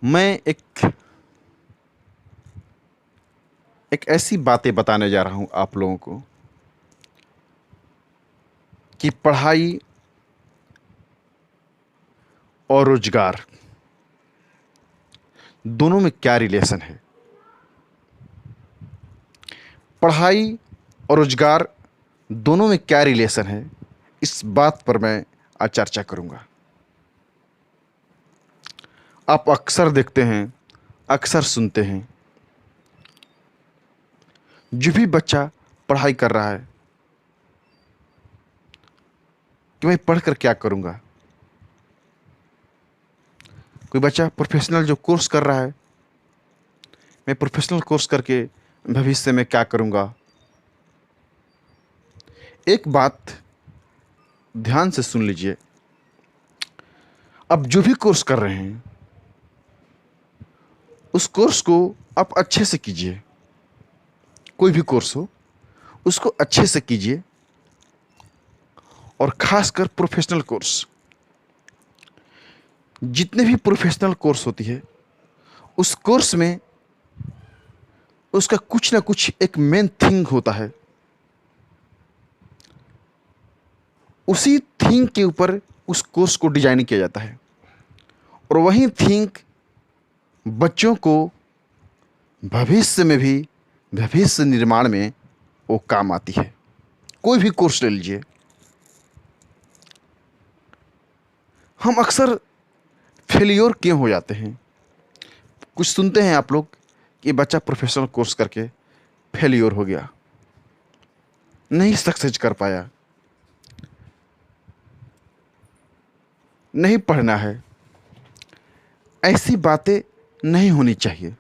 मैं एक ऐसी बातें बताने जा रहा हूँ आप लोगों को कि पढ़ाई और रोजगार दोनों में क्या रिलेशन है। पढ़ाई और रोजगार दोनों में क्या रिलेशन है, इस बात पर मैं आज चर्चा करूंगा। आप अक्सर देखते हैं, अक्सर सुनते हैं, जो भी बच्चा पढ़ाई कर रहा है कि मैं पढ़कर क्या करूंगा। कोई बच्चा प्रोफेशनल जो कोर्स कर रहा है, मैं प्रोफेशनल कोर्स करके भविष्य में क्या करूंगा। एक बात ध्यान से सुन लीजिए, आप जो भी कोर्स कर रहे हैं उस कोर्स को आप अच्छे से कीजिए। कोई भी कोर्स हो उसको अच्छे से कीजिए, और खासकर प्रोफेशनल कोर्स, जितने भी प्रोफेशनल कोर्स होती है उस कोर्स में उसका कुछ ना कुछ एक मेन थिंग होता है। उसी थिंग के ऊपर उस कोर्स को डिजाइन किया जाता है, और वही थिंग बच्चों को भविष्य में भी, भविष्य निर्माण में वो काम आती है। कोई भी कोर्स ले लीजिए। हम अक्सर फेलियर क्यों हो जाते हैं? कुछ सुनते हैं आप लोग कि बच्चा प्रोफेशनल कोर्स करके फेलियर हो गया, नहीं सक्सेस कर पाया, नहीं पढ़ना है। ऐसी बातें नहीं होनी चाहिए,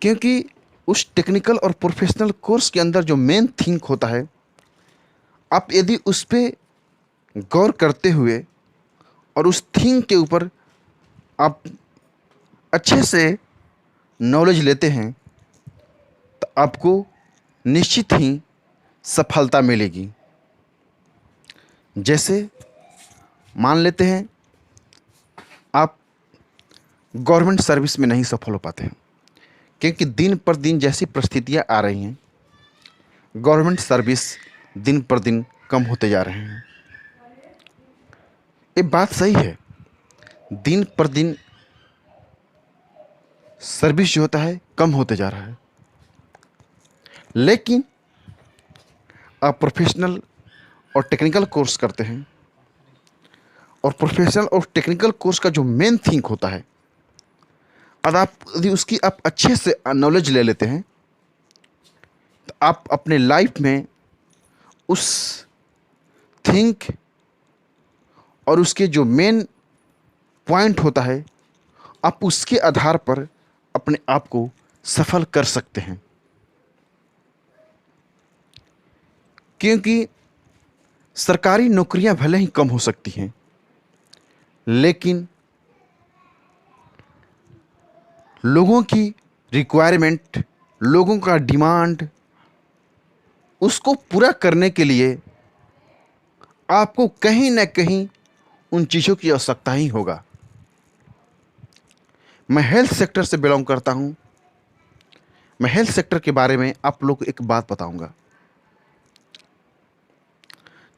क्योंकि उस टेक्निकल और प्रोफेशनल कोर्स के अंदर जो मेन थिंक होता है, आप यदि उस पर गौर करते हुए और उस थिंक के ऊपर आप अच्छे से नॉलेज लेते हैं तो आपको निश्चित ही सफलता मिलेगी। जैसे मान लेते हैं आप गवर्नमेंट सर्विस में नहीं सफल हो पाते हैं, क्योंकि दिन पर दिन जैसी परिस्थितियां आ रही हैं, गवर्नमेंट सर्विस दिन पर दिन कम होते जा रहे हैं। ये बात सही है, दिन पर दिन सर्विस जो होता है कम होते जा रहा है। लेकिन आप प्रोफेशनल और टेक्निकल कोर्स करते हैं, और प्रोफेशनल और टेक्निकल कोर्स का जो मेन थिंक होता है, और आप यदि उसकी आप अच्छे से नॉलेज ले लेते हैं तो आप अपने लाइफ में उस थिंक और उसके जो मेन पॉइंट होता है, आप उसके आधार पर अपने आप को सफल कर सकते हैं। क्योंकि सरकारी नौकरियां भले ही कम हो सकती हैं, लेकिन लोगों की रिक्वायरमेंट, लोगों का डिमांड, उसको पूरा करने के लिए आपको कहीं ना कहीं उन चीज़ों की आवश्यकता ही होगा। मैं हेल्थ सेक्टर से बिलोंग करता हूं। मैं हेल्थ सेक्टर के बारे में आप लोग को एक बात बताऊंगा।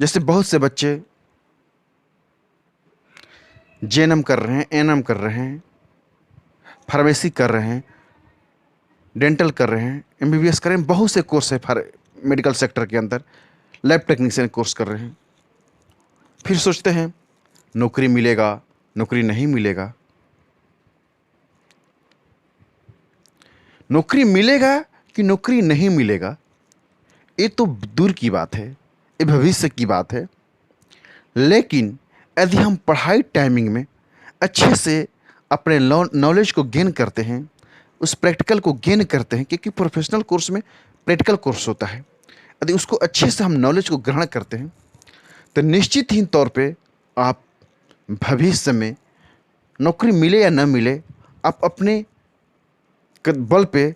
जैसे बहुत से बच्चे जेएनएम कर रहे हैं, एएनएम कर रहे हैं, फार्मेसी कर रहे हैं, डेंटल कर रहे हैं, एमबीबीएस कर रहे हैं, बहुत से कोर्स है मेडिकल सेक्टर के अंदर, लैब टेक्नीशियन कोर्स कर रहे हैं। फिर सोचते हैं नौकरी मिलेगा, नौकरी नहीं मिलेगा। नौकरी मिलेगा कि नौकरी नहीं मिलेगा, ये तो दूर की बात है, ये भविष्य की बात है। लेकिन यदि हम पढ़ाई टाइमिंग में अच्छे से अपने नॉलेज को गेन करते हैं, उस प्रैक्टिकल को गेन करते हैं, क्योंकि प्रोफेशनल कोर्स में प्रैक्टिकल कोर्स होता है, यदि उसको अच्छे से हम नॉलेज को ग्रहण करते हैं तो निश्चित ही तौर पे आप भविष्य में नौकरी मिले या न मिले, आप अपने बल पे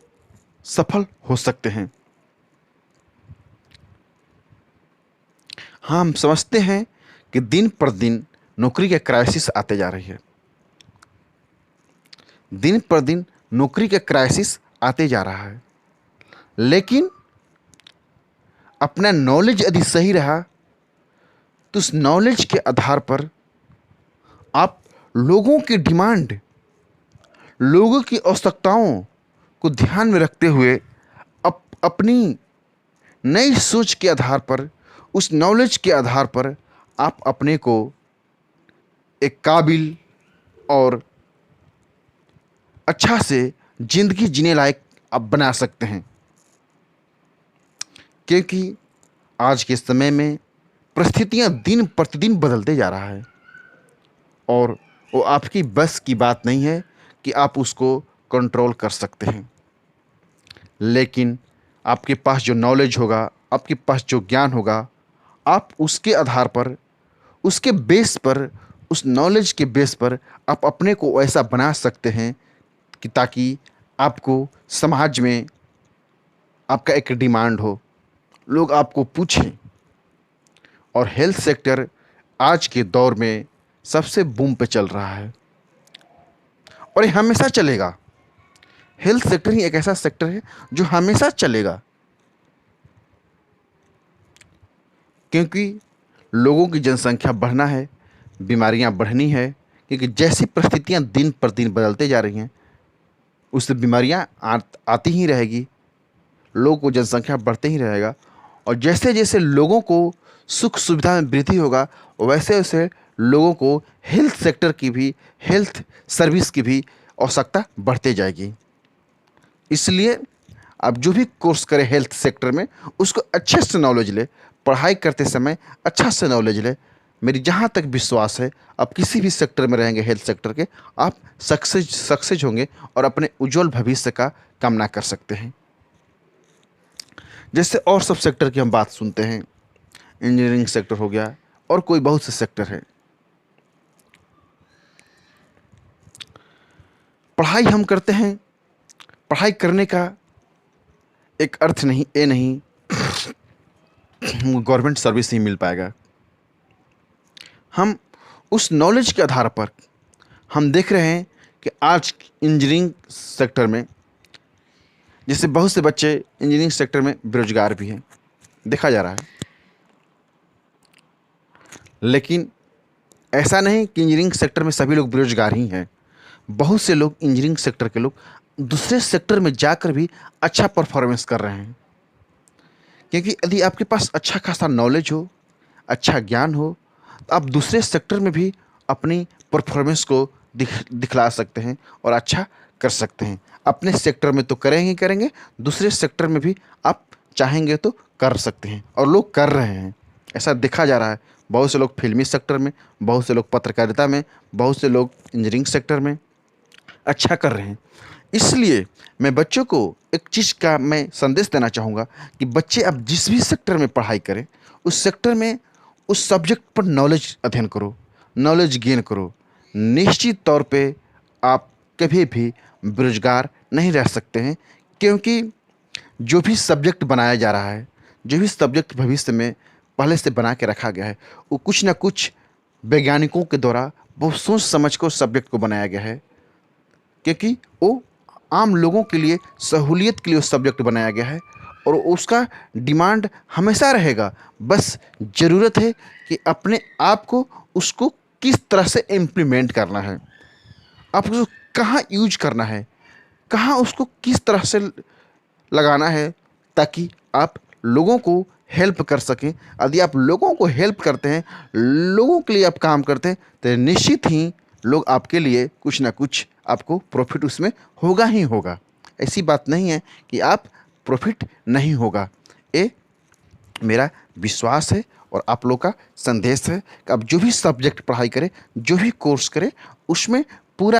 सफल हो सकते हैं। हाँ, हम समझते हैं कि दिन पर दिन नौकरी के क्राइसिस आते जा रही है, दिन पर दिन नौकरी का क्राइसिस आते जा रहा है। लेकिन अपना नॉलेज यदि सही रहा तो उस नॉलेज के आधार पर आप लोगों की डिमांड, लोगों की आवश्यकताओं को ध्यान में रखते हुए अपनी नई सोच के आधार पर, उस नॉलेज के आधार पर आप अपने को एक काबिल और अच्छा से ज़िंदगी जीने लायक आप बना सकते हैं। क्योंकि आज के समय में परिस्थितियां दिन प्रतिदिन बदलते जा रहा है और वो आपकी बस की बात नहीं है कि आप उसको कंट्रोल कर सकते हैं। लेकिन आपके पास जो नॉलेज होगा, आपके पास जो ज्ञान होगा, आप उसके आधार पर, उसके बेस पर, उस नॉलेज के बेस पर आप अपने को ऐसा बना सकते हैं कि ताकि आपको समाज में आपका एक डिमांड हो, लोग आपको पूछें। और हेल्थ सेक्टर आज के दौर में सबसे बूम पे चल रहा है और ये हमेशा चलेगा। हेल्थ सेक्टर ही एक ऐसा सेक्टर है जो हमेशा चलेगा, क्योंकि लोगों की जनसंख्या बढ़ना है, बीमारियां बढ़नी है। क्योंकि जैसी परिस्थितियां दिन पर दिन बदलते जा रही हैं, उससे बीमारियां आती ही रहेगी, लोगों को जनसंख्या बढ़ते ही रहेगा। और जैसे जैसे लोगों को सुख सुविधा में वृद्धि होगा, वैसे वैसे लोगों को हेल्थ सेक्टर की भी, हेल्थ सर्विस की भी आवश्यकता बढ़ते जाएगी। इसलिए आप जो भी कोर्स करें हेल्थ सेक्टर में, उसको अच्छे से नॉलेज ले, पढ़ाई करते समय अच्छा से नॉलेज ले। मेरी जहाँ तक विश्वास है, आप किसी भी सेक्टर में रहेंगे हेल्थ सेक्टर के, आप सक्सेस होंगे और अपने उज्जवल भविष्य का कामना कर सकते हैं। जैसे और सब सेक्टर की हम बात सुनते हैं, इंजीनियरिंग सेक्टर हो गया और कोई बहुत से सेक्टर हैं। पढ़ाई हम करते हैं, पढ़ाई करने का एक अर्थ नहीं, ये नहीं गवर्नमेंट सर्विस नहीं मिल पाएगा। हम उस नॉलेज के आधार पर हम देख रहे हैं कि आज इंजीनियरिंग सेक्टर में जैसे बहुत से बच्चे इंजीनियरिंग सेक्टर में बेरोजगार भी हैं, देखा जा रहा है। लेकिन ऐसा नहीं कि इंजीनियरिंग सेक्टर में सभी लोग बेरोजगार ही हैं। बहुत से लोग, इंजीनियरिंग सेक्टर के लोग, दूसरे सेक्टर में जाकर भी अच्छा परफॉर्मेंस कर रहे हैं। क्योंकि यदि आपके पास अच्छा खासा नॉलेज हो, अच्छा ज्ञान हो, तो आप दूसरे सेक्टर में भी अपनी परफॉर्मेंस को दिखला सकते हैं और अच्छा कर सकते हैं। अपने सेक्टर में तो करेंगे ही करेंगे, दूसरे सेक्टर में भी आप चाहेंगे तो कर सकते हैं और लोग कर रहे हैं। ऐसा देखा जा रहा है। बहुत से लोग फिल्मी सेक्टर में, बहुत से लोग पत्रकारिता में, बहुत से लोग इंजीनियरिंग सेक्टर में अच्छा कर रहे हैं। इसलिए मैं बच्चों को एक चीज़ का मैं संदेश देना चाहूँगा कि बच्चे अब जिस भी सेक्टर में पढ़ाई करें, उस सेक्टर में उस सब्जेक्ट पर नॉलेज अध्ययन करो, नॉलेज गेन करो। निश्चित तौर पे आप कभी भी बेरोजगार नहीं रह सकते हैं। क्योंकि जो भी सब्जेक्ट बनाया जा रहा है, जो भी सब्जेक्ट भविष्य में पहले से बना के रखा गया है, वो कुछ ना कुछ वैज्ञानिकों के द्वारा बहुत सोच समझ कर सब्जेक्ट को बनाया गया है। क्योंकि वो आम लोगों के लिए, सहूलियत के लिए वो सब्जेक्ट बनाया गया है और उसका डिमांड हमेशा रहेगा। बस ज़रूरत है कि अपने आप को उसको किस तरह से इम्प्लीमेंट करना है, आप उसको कहाँ यूज करना है, कहाँ उसको किस तरह से लगाना है, ताकि आप लोगों को हेल्प कर सकें। यदि आप लोगों को हेल्प करते हैं, लोगों के लिए आप काम करते हैं, तो निश्चित ही लोग आपके लिए कुछ ना कुछ, आपको प्रॉफिट उसमें होगा ही होगा। ऐसी बात नहीं है कि आप प्रॉफिट नहीं होगा। ये मेरा विश्वास है और आप लोग का संदेश है कि आप जो भी सब्जेक्ट पढ़ाई करें, जो भी कोर्स करें, उसमें